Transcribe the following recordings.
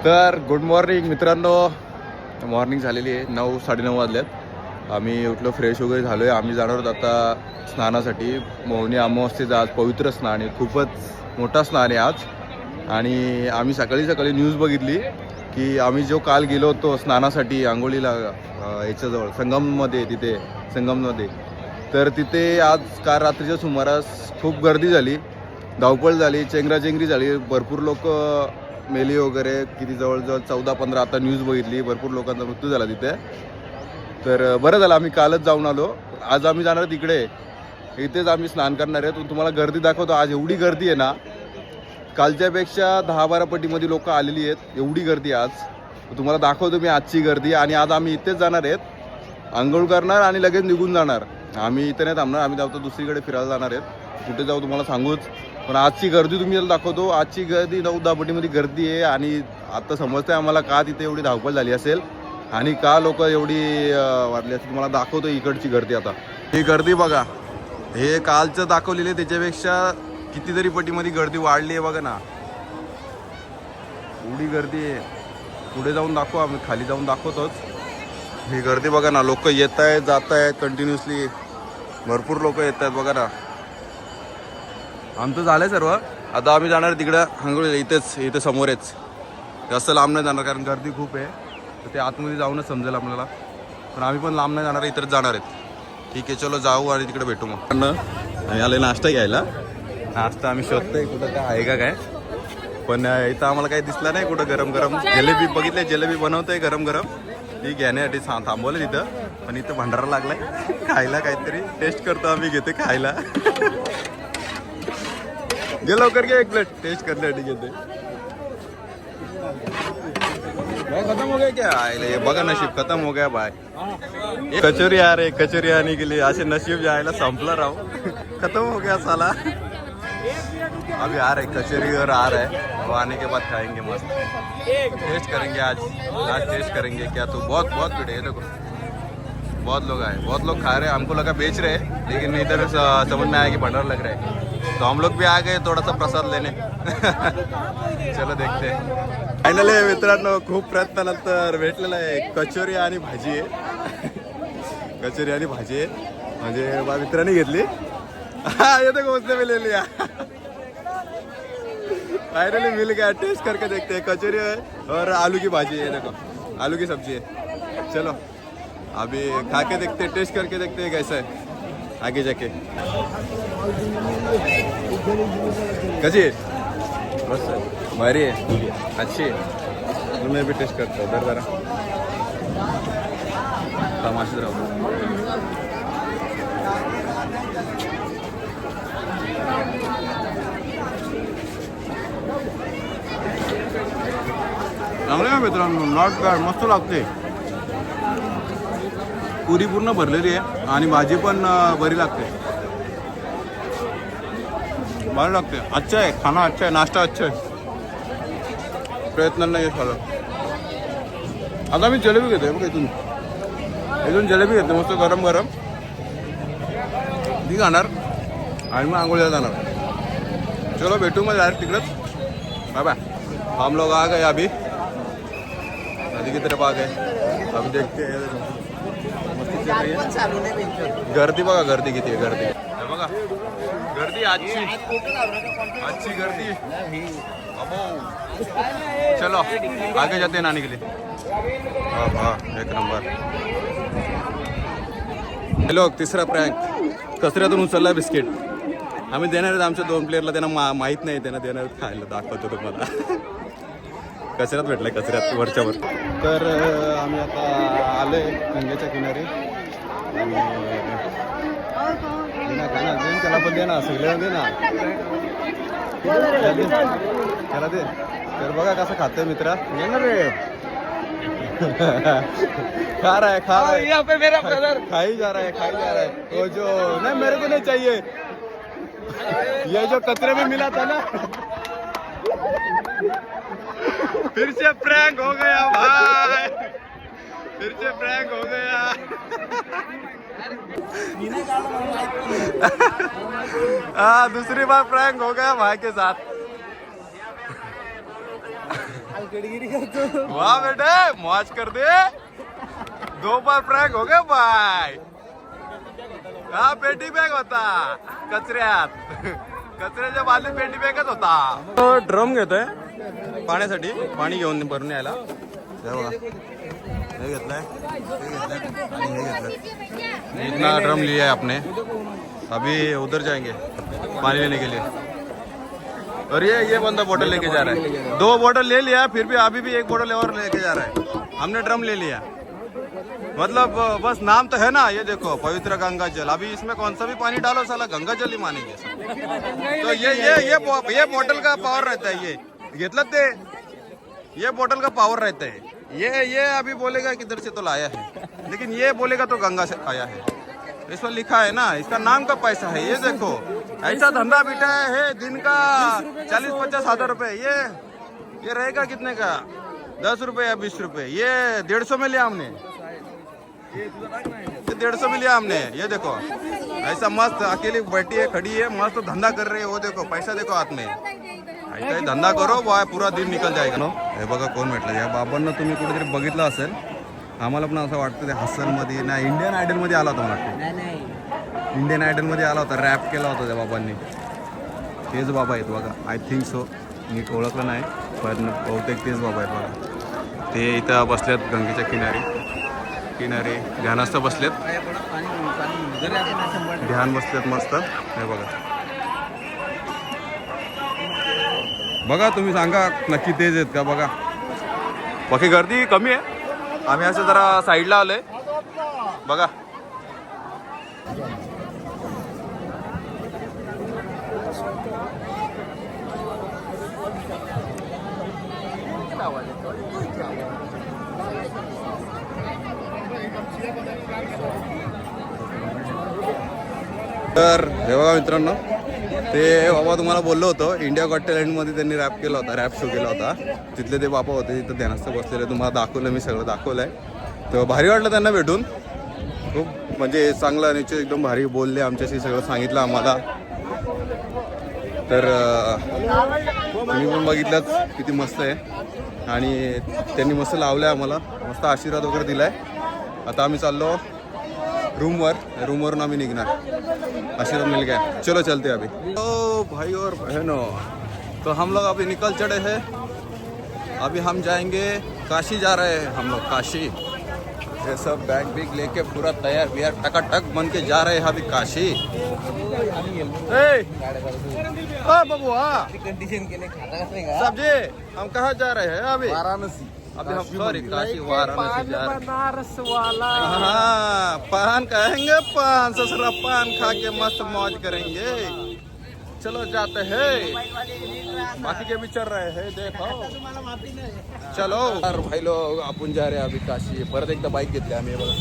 तर good morning मित्रांनो. Morning झालेली आहे, 9-9:30 वाजल्यात. आम्ही उठलो, फ्रेश वगैरे झालो आहे. आम्ही जाणार आहोत आता स्नानासाठी. मौनी अमावस्येचं आज पवित्र स्नान आहे, खूपच मोठा स्नान आहे आज. आणि आम्ही सकाळी न्यूज बघितली की आम्ही जो काल गेलो होतो स्नानासाठी आंघोळीला याच्याजवळ संगममध्ये, तिथे संगममध्ये, तर तिथे आज काल रात्रीच्या सुमारास खूप गर्दी झाली, धावपळ झाली, चेंगराचेंगरी झाली, भरपूर लोक मेली वगैरे. किती जवळजवळ 14-15 आता न्यूज बघितली, भरपूर लोकांचा मृत्यू झाला तिथे. तर बरं झालं आम्ही कालच जाऊन आलो. आज आम्ही जाणार तिकडे, इथेच आम्ही स्नान करणार आहे. तुम्हाला गर्दी दाखवतो. आज एवढी गर्दी आहे ना, कालच्यापेक्षा 10-12 पटीमध्ये लोक आलेली आहेत, एवढी गर्दी आज. तुम्हाला दाखवतो मी आजची गर्दी. आणि आज आम्ही इथेच जाणार आहेत, आंघोळ करणार आणि लगेच निघून जाणार. आम्ही इथे नाही थांबणार, आम्ही जातो दुसरीकडे फिरायला जाणार आहेत. कुठे जाऊ तुम्हाला सांगूच, पण आजची गर्दी तुम्ही दाखवतो. आजची गर्दी 9-10 पटीमध्ये गर्दी आहे. आणि आता समजतंय आम्हाला का तिथे एवढी धावपळ झाली असेल आणि का लोक एवढी वाढली असेल. तुम्हाला दाखवतो इकडची गर्दी. आता ही गर्दी बघा, हे कालचं दाखवलेलं आहे त्याच्यापेक्षा कितीतरी पटीमध्ये गर्दी वाढली आहे बघा ना, एवढी गर्दी आहे. पुढे जाऊन दाखवू, आम्ही खाली जाऊन दाखवतोच. ही गर्दी बघा ना, लोक येत आहेत जात आहेत कंटिन्युअसली, भरपूर लोक येत आहेत बघा ना. आमचं झालं आहे सर्व. आता आम्ही जाणार तिकडं आंघोळीला, इथे समोरच, जास्त लांब नाही जाणार कारण गर्दी खूप आहे. तर ते आतमध्ये जाऊनच समजेल आपल्याला. पण आम्ही पण लांब नाही जाणार, इथंच जाणार आहेत. ठीक आहे, चलो जाऊ आणि तिकडे भेटू. मग आम्ही आले नाश्ता घ्यायला. नाश्ता आम्ही शोधतोय कुठं काय आहे का काय, पण इथं आम्हाला काही दिसला नाही कुठं. गरम गरम जिलेबी बघितले, जिलेबी बनवतोय गरम गरम, ती घेण्यासाठी थांबवलं तिथं. पण इथं भंडारा लागलाय खायला, काहीतरी टेस्ट करतो आम्ही, घेते खायला. घे लवकर, घे एक प्लेट टेस्ट करण्यासाठी घेते. भाई खत्म हो गया क्या? ये बघा नशीब खत्म हो गया भाई. कचोरी आ रही, कचोरी आने के लिए ऐसे नसीब जायला संपला राव. खत्म हो गया साला. अभी आ रहे कचोरी और आ रहा है, वो आने के बाद खाएंगे, मस्त टेस्ट करेंगे आज टेस्ट करेंगे क्या. तो बहुत भीड़ है, देखो बहुत लोग आए, बहुत लोग खा रहे हैं. हमको लगा बेच रहे हैं, लेकिन इधर समझ में आया कि भंडारा लग रहा है. तो हम लोग भी आ गए थोड़ा सा प्रसाद लेने. चलो देखते हैं. फायनली मित्रांनो, खूप प्रयत्नानंतर भेटलेलं आहे कचोरी आणि भाजी आहे. कचोरी आणि भाजी आहे म्हणजे बा मित्रांनी घेतली. ये देखो उसने भी ले लिया. फाइनली मिल गया. टेस्ट करके देखते हैं. कचोरी है और आलू की भाजी है, देखो आलू की सब्जी है. चलो अभी खा के देखते, टेस्ट करके देखते हैं कैसा है आगे जाके. कशी है? मस्त भारी है, अच्छी है. तो मैं भी टेस्ट करता हूँ. जरा तमाशे राहू. चांगलं आहे मित्रांनो, नॉट बॅड, मस्त लागते. पुरी पूर्ण भरलेली आहे आणि भाजी पण बरी लागते, भारी लागते. अच्छा आहे खाना, अच्छा आहे नाश्ता, अच्छा आहे. प्रयत्नांना यश आलं. आता मी जलेबी घेतोय बघा, इथून जलेबी घेतो मस्त गरम गरम. ती खाणार आणि मग आंघोळीला जाणार. चलो भेटू मग डायरेक्ट तिकडंच. Bye bye. हम लोग आ गए अभी, नदी की तरफ आ गए. अभी देखते हैं. गर्दी बघा, गर्दी किती आहे, गर्दी बघा, गर्दी आजची गर्दी. चलो आगे जाते हैं नानी के लिए. हाँ एक नंबर. हॅलो, तिसरा प्रँक कचऱ्यातून उचलला बिस्किट. आम्ही देणार आहेत आमच्या 2 प्लेअरला, त्यांना माहीत नाही, त्यांना देणार खायला. दाखवतो तुम्हाला. कचऱ्यात भेटलाय, कचऱ्यात वरच्यावर. तर आम्ही आता आलोय गंगेच्या किनारी. आणि खाना दे, त्याला पण दे ना, सगळ्यांना दे ना, त्याला दे. तर बघा कसं खातोय मित्रा. येणार रे. खा रहा है यहाँ पे मेरा ब्रदर. खाई जा रहा है. वो जो नहीं, मेरे को नहीं चाहिए. ये जो कचरे में मिला था ना, फिर से प्रैंक हो गया भाई, फिर से प्रैंक हो गया. दूसरी बार प्रैंक हो गया भाई के साथ. वाह बेटे मौज कर दे 2 बार प्रैंक हो गया भाई हा पेटी बॅग होता कचऱ्यात कचऱ्याच्या बाजूला पेटी बॅगच होता ड्रम घेतोय पाण्यासाठी पाणी घेऊन भरून यायला हे घेतलंय इतना ड्रम लिया है आपने अभी उधर जाएंगे पानी लेने के लिए और ये बंदा बोतल लेके जा रहा है 2 बोतल ले लिया फिर भी अभी भी 1 बोतल और लेके जा रहा है हमने ड्रम ले लिया मतलब बस नाम तो है ना ये देखो पवित्र गंगा जल अभी इसमें कौन सा भी पानी डालो साला गंगा जल ही मानेंगे तो ये बोतल का पावर रहता है ये घेतलं ते ये बोतल का पावर रहता है ये अभी बोलेगा किधर से तो लाया है लेकिन ये बोलेगा तो गंगा से आया है इसमें लिखा है ना इसका नाम का पैसा है ये देखो ऐसा धंधा बिठाया है दिन का 40-50 हजार रुपए ये रहेगा कितने का 10 रुपए या 20 रुपए ये 150 में लिया हमने 150 में लिया हमने ये देखो ऐसा मस्त अकेली बैठी है खड़ी है मस्त धंधा कर रही है वो देखो पैसा देखो हाथ में ऐसा धंदा करो पूरा दिन निकल जाएगा ना हे बघा कोण भेटलं या बाबांना तुम्ही कुठेतरी बघितलं असेल आम्हाला पण असं वाटतं ते हसनमध्ये ना इंडियन आयडलमध्ये आला होता मला वाटतं इंडियन आयडलमध्ये आला होता रॅप केला होता त्या बाबांनी तेच बाबा आहेत बघा आय थिंक सो मी ओळखलं नाही पण बहुतेक तेच बाबा आहेत बघा ते इथं बसल्यात गंगेच्या किनारी ध्यानस्थ बसलेत ध्यान बसलेत मस्त हे बघा तुम्ही सांगा नक्की तेच आहेत का बघा बाकी गर्दी कमी आहे आम्ही असं जरा साईडला आलोय बघा तर हे बघा मित्रांनो ते बाबा तुम्हाला बोललो होतो इंडिया गॉट टॅलेंटमध्ये त्यांनी रॅप केला होता रॅप शो केला होता तिथले ते बाबा होते तिथं ध्यानस्थ बसलेले तुम्हाला दाखवलं मी सगळं दाखवलं आहे तर भारी वाटलं त्यांना भेटून खूप म्हणजे चांगला नेचर एकदम भारी बोलले आमच्याशी सगळं सांगितलं आम्हाला तर तुम्ही पण बघितलंच किती मस्त आहे आणि त्यांनी मस्त लावलं आहे आम्हाला मस्त आशीर्वाद वगैरे दिला आहे आता आम्ही चाललो रूमवरून आम्ही निघणार आशीर्वाद मिल गया चलो चलते अभी ओ भाई और बहनों तो हम लोग अभी निकल चढ़े हैं अभी हम जाएंगे काशी जा रहे हैं हम लोग काशी ये सब बैग बिग लेके पूरा तैयार बियार टकाटक बन के जा रहे हैं अभी काशी बबुआ सब्जी हम कहाँ जा रहे हैं अभी वाराणसी अभी हम सॉरी काशी वाराणसी जा रहे हैं बनारस वाला हाँ पान कहेंगे पान ससुरा पान खा के मस्त मौज करेंगे चलो जाते हैं बाकी के भी चल रहे हैं देखो चलो भाई लोग आपण जा रहे अभी काशी परत एकदा बाईक घेतली आम्ही बघा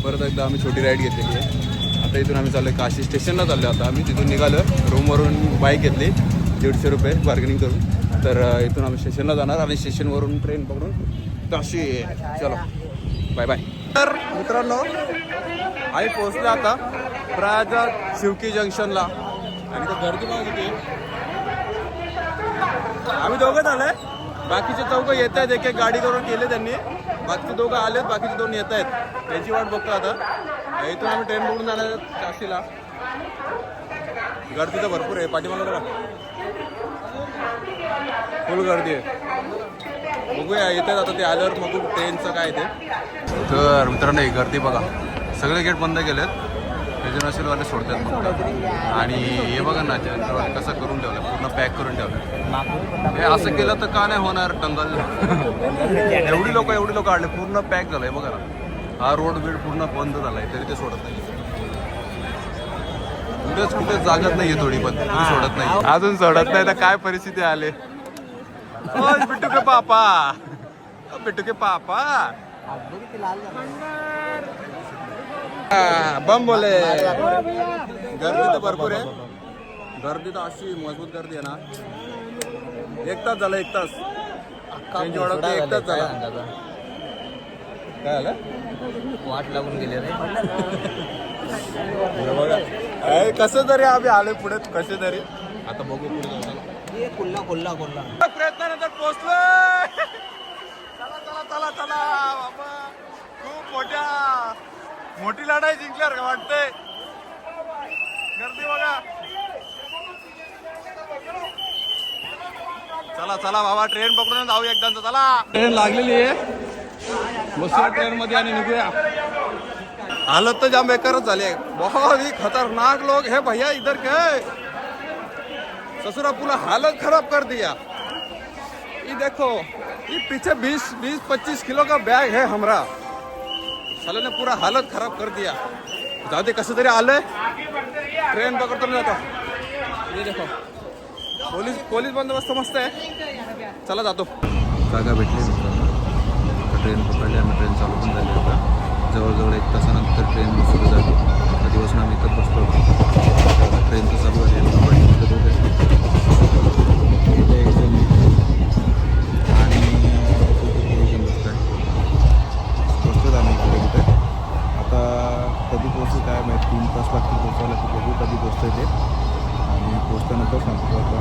परत एकदा आम्ही छोटी राईड घेतलेली आहे आता इथून आम्ही चाललोय काशी स्टेशनला चाललो आता आम्ही तिथून निघालो रूमवरून बाईक घेतली 150 रुपये बार्गेनिंग करून तर इथून आम्ही स्टेशनला जाणार आणि स्टेशनवरून ट्रेन पकडून काशी चलो बाय बाय तर मित्रांनो आम्ही पोहोचलो आता प्रयागराज शिवकी जंक्शनला आणि तर गर्दी बघा किती आम्ही दोघं आलोय बाकीचे चौघं येत आहेत एक एक गाडी करून केले त्यांनी बाकीचे दोघं आलेत बाकीचे 2 येत आहेत त्यांची वाट बघतो आता इथून आम्ही ट्रेन पकडून जाणार आहोत काशीला गर्दी तर भरपूर आहे पाठीमागं बघा फुल गर्दी आहे बघूया येतात आता ते आल्यावर बघू ट्रेनचं काय ते तर मित्रांनो ही गर्दी बघा सगळे गेट बंद केलेत एजन्सीवाले सोडतात फक्त आणि हे बघा ना जनरल कसं करून ठेवलं पूर्ण पॅक करून ठेवलं हे असं केलं तर का नाही होणार टंगल एवढी लोक आले पूर्ण पॅक झालंय बघा ना हा रोड बीड पूर्ण बंद झालाय तरी ते सोडत नाही कुठेच जागत नाहीये थोडी पण सोडत नाही अजून सोडत नाही तर काय परिस्थिती आले बिट्टू के पापा बम बोले गर्दी तर भरपूर आहे गर्दी तर अशी मजबूत गर्दी आहे ना 1 तास झाला 1 तास चेंज ओळख 1 तास झाला काय झालं वाट लागून गेले रे बघा कसं तरी आम्ही आले पुढे कसे तरी आता बघू पुढे प्रयत्नानंतर पोहोचलोय. चला चला चला चला बाबा, खूप मोठी लढाई जिंकल्यावर का वाटतंय. गर्दी बघा. चला चला बाबा, ट्रेन पकडून जाऊ एकदा. चला, ट्रेन लागलेली आहे. बसूया ट्रेन मध्ये आणि निघूया. हालत तो जाम बेकारच झाली है. बहुत ही खतरनाक लोग है भैया इधर के. ससुरा पूरा हालत खराब कर दिया. ये देखो, ये पीछे 20-25 किलो का बैग है हमारा. साले ने पूरा हालत खराब कर दिया. जाऊ दे, कसं तरी आलंय. ट्रेन पकडतो ना जातो. ये देखो, पोलीस बंदोबस्त मस्त आहे. चला जातो. जागा भेटली मित्रांनो. ट्रेन पकडली आणि ट्रेन चालू पण झाली होता. जवळजवळ 1 तासानंतर ट्रेन सुरू झाली. दिवस आम्ही इथं बसलो होतो. ट्रेन तर चालू झाली आणि पोचतो आम्ही इकडे. आता कधी पोचू काय माहिती. 3 तास लागतील पोचायला. तर बघू कधी पोचतं ते. आणि पोचल्यानंतर सांगतो. आता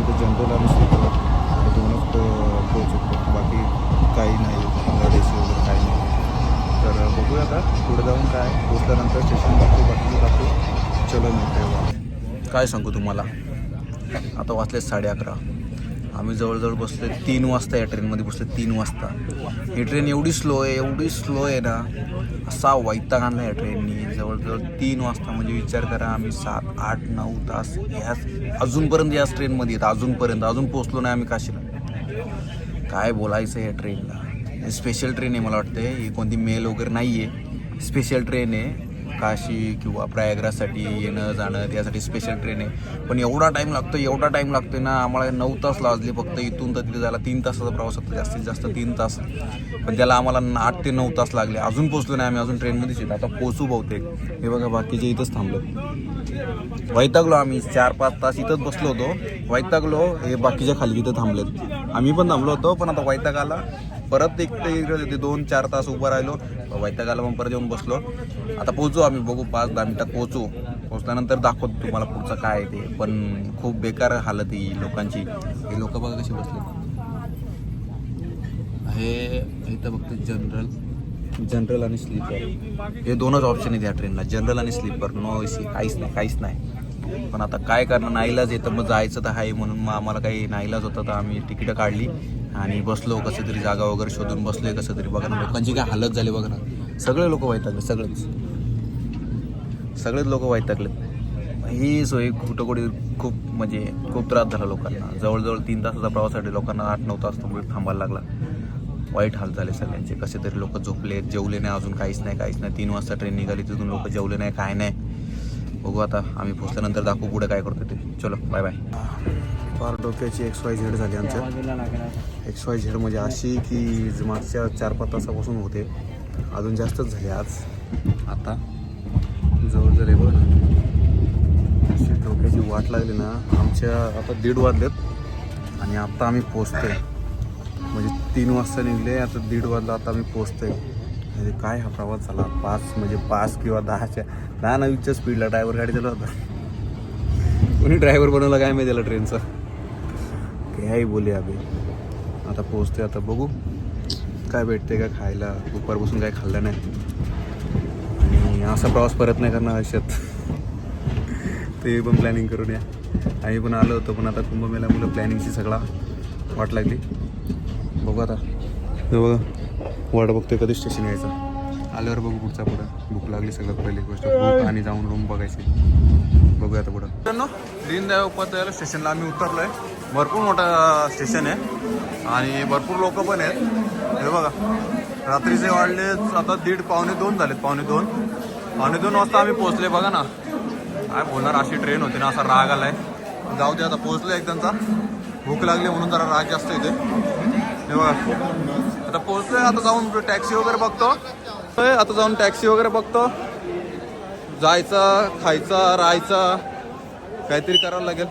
इथं जनरल आणि स्लीपर दोनच पोचतो. बाकी काही नाही, गाडीशी वगैरे काही नाही. तर बघूया आता पुढे जाऊन काय. पोचल्यानंतर स्टेशन दाखवू. चलो मिळते. काय सांगू तुम्हाला, आता वाजले 11:30. आम्ही जवळजवळ बसले 3 वाजता. या ट्रेनमध्ये बसले 3 वाजता. ही ट्रेन एवढी स्लो आहे ना. असा वैताग आणला या ट्रेननी. जवळजवळ 3 वाजता म्हणजे विचार करा. आम्ही 7, 8, 9 तास अजूनपर्यंत याच ट्रेनमध्ये येत. अजून पोचलो नाही आम्ही काशीला. काय बोलायचं या ट्रेनला. स्पेशल ट्रेन आहे मला वाटते. ही कोणती मेल वगैरे नाही आहे. स्पेशल ट्रेन आहे. काशी किंवा प्रयागराजसाठी येणं जाणं त्यासाठी स्पेशल ट्रेन आहे. पण एवढा टाईम लागतो ना. आम्हाला 9 तास लाजले फक्त इथून तर तिथे जायला. 3 तासाचा प्रवास होता, जास्तीत जास्त 3 तास. पण त्याला आम्हाला 8 ते 9 तास लागले. अजून पोचलो नाही आम्ही. अजून ट्रेनमध्येच येतो. आता पोचू बहुतेक. हे बघा, बाकीचे इथंच थांबलो. वैतागलो आम्ही. 4-5 तास इथंच बसलो होतो. वैतागलो. हे बाकीच्या खाली इथं थांबलेत. आम्ही पण थांबलो होतो. पण आता वैताग आला. परत एक 2-4 तास उभं राहिलो. वैताग आला. मग परत येऊन बसलो. आता पोहोचू आम्ही. बघू 5-10 मिनिटात पोहोचल्यानंतर दाखवतो तुम्हाला पुढचं काय आहे ते. पण खूप बेकार हालत आहे लोकांची. हे लोक बघा कशी बसले. हे इथं फक्त जनरल आणि स्लीपर हे दोनच ऑप्शन आहेत या ट्रेनला. जनरल आणि स्लीपर. नो एसी, काहीच नाही. पण आता काय करणार, नाईलाज येतं. मग जायचं तर आहे म्हणून मग आम्हाला काही नाईलाज होता. तर आम्ही तिकीटं काढली आणि बसलो. कसं तरी जागा वगैरे शोधून बसलोय. कसं तरी बघा ना लोकांची काय हालत झाली बघा ना. सगळे लोक वैतागले. सगळेच लोक वैतागले. ही सोय कुठं खूप त्रास झाला लोकांना. जवळजवळ 3 तासाचा प्रवासासाठी लोकांना 8-9 तास थांबायला लागला. वाईट हाल झाले सगळ्यांचे. कसे तरी लोक झोपले, जेवले नाही अजून. काहीच नाही. 3 वाजता ट्रेन निघाली. तिथून लोक जेवले नाही, काय नाही. बघू आता आम्ही पोचल्यानंतर दाखवू पुढे काय करतो ते. चलो बाय बाय. फार डोक्याची XYZ झाली आमच्या. XYZ म्हणजे अशी की मागच्या 4-5 तासापासून होते. अजून जास्तच झाली आज. आता जवळजवळ आहे बघ ना. अशी डोक्याची वाट लागली ना. आमच्या आता 1:30 वाजलेत आणि आता आम्ही पोचतोय. म्हणजे 3 वाजता निघले. आता 1:30 वाजला. आता आम्ही पोचतोय. म्हणजे काय हा प्रवास झाला. 5 किंवा 10-9च्या स्पीडला ड्रायव्हर गाडी चालवत होता. कोणी ड्रायव्हर बनवला काय माहिती त्याला ट्रेनचा. काही बोलले अभि. आता पोचते. आता बघू काय भेटते का खायला. दुपारपासून काय खाल्लं नाही. आणि असा प्रवास परत नाही करणार आयुष्यात. ते पण प्लॅनिंग करून या. आम्ही पण आलो होतो. पण आता कुंभमेळ्यामुळे प्लॅनिंगची सगळा वाट लागली. बघू आता. बघा वाट बघतोय कधी स्टेशन यायचं. आल्यावर बघू पुढचा पुढं. भूक लागली सगळ्यात पहिली गोष्ट. भूक आणि जाऊन रूम बघायची. बघूया आता पुढं. मित्रांनो, दीनदयाळ उपाध्याय स्टेशनला आम्ही उतरलो आहे. भरपूर मोठा स्टेशन आहे आणि भरपूर लोक पण आहेत. हे बघा, रात्रीचे वाढले आता 1:30-1:45 झालेत. 1:45 वाजता आम्ही पोहोचले. बघा ना, काय बोलणार. अशी ट्रेन होती ना. असा राग आलाय. जाऊ दे, आता पोहोचलो एकदाचा. भूक लागली म्हणून जरा राग जास्त येते. हे बघा, आता पोहोचलोय. आता जाऊन टॅक्सी वगैरे बघतो. जायचा, खायचा, राहायचा, काहीतरी करावं लागेल.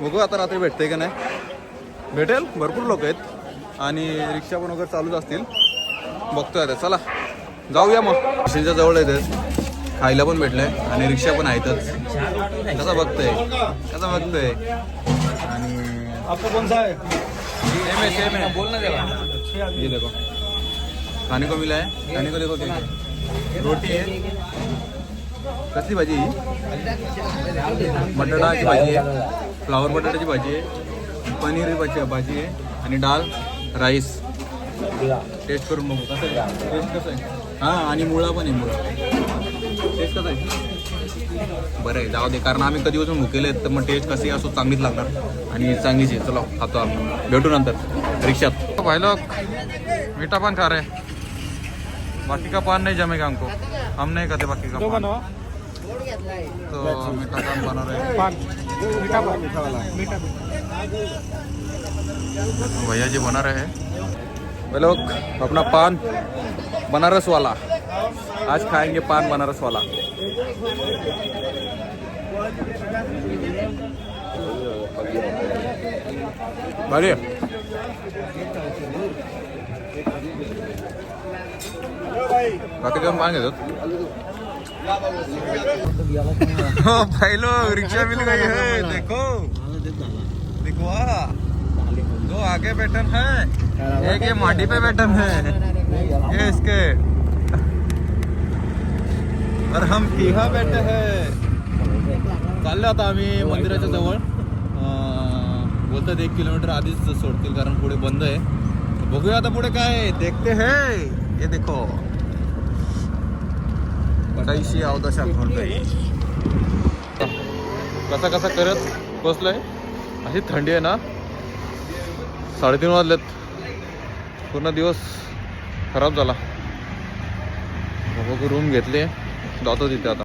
बघू आता रात्री भेटते का नाही. भेटेल. भरपूर लोक आहेत आणि रिक्षा पण वगैरे चालूच असतील. बघतोय आता. चला जाऊया मग. स्टेशनच्या जवळ येते. खायला पण भेटलंय आणि रिक्षा पण आहेतच. कसं बघतोय. आणि आपको कौन सा है? सेम है बोल ना देगा ये देखो खाने को मिला है खाने को देखो क्या क्या रोटी है कसली भाजी ही बटाटाची भाजी आहे फ्लावर बटाट्याची भाजी आहे पनीर भाजी आहे आणि डाळ राईस टेस्ट करून बघू कसं आहे टेस्ट कसं आहे हां आणि मुळा पण आहे मुळा टेस्ट कसं आहे बरं आहे जाऊ दे कारण आम्ही कधी वाजून भुकेले आहेत तर मग टेस्ट कशी असो चांगलीच लागणार आणि चांगलीच आहे चलो खातो आपण भेटू नंतर रिक्षात भाई लोग मीठा पान खा रहे हैं बाकी का पान नहीं जमेगा हमको हम नहीं खाते बाकी का पान तो मीठा पान बना रहे हैं भैया जी बना रहे हैं भाई लोग अपना पान बनारस वाला आज खाएंगे पान बनारस वाला भारी बाकी जाऊन पान घेतो भाई लोग रिक्शा मिल गई है देखो देखो दो आगे बैठन है एक ये माटी पे बैठन है ये इसके और हम यहाँ बैठे हैं चाललो आता आम्ही मंदिराच्या जवळ बोलतात 1 किलोमीटर आधीच सोडतील कारण पुढे बंद आहे बघूया आता पुढे काय देखते हैं ये देखो कैसी अवदशा घडून गई कसा कसा करत बसलोय अशी थंडी आहे ना 3:30 वाजलेत पूर्ण दिवस खराब झाला बघू रूम घेतले जातो तिथे आता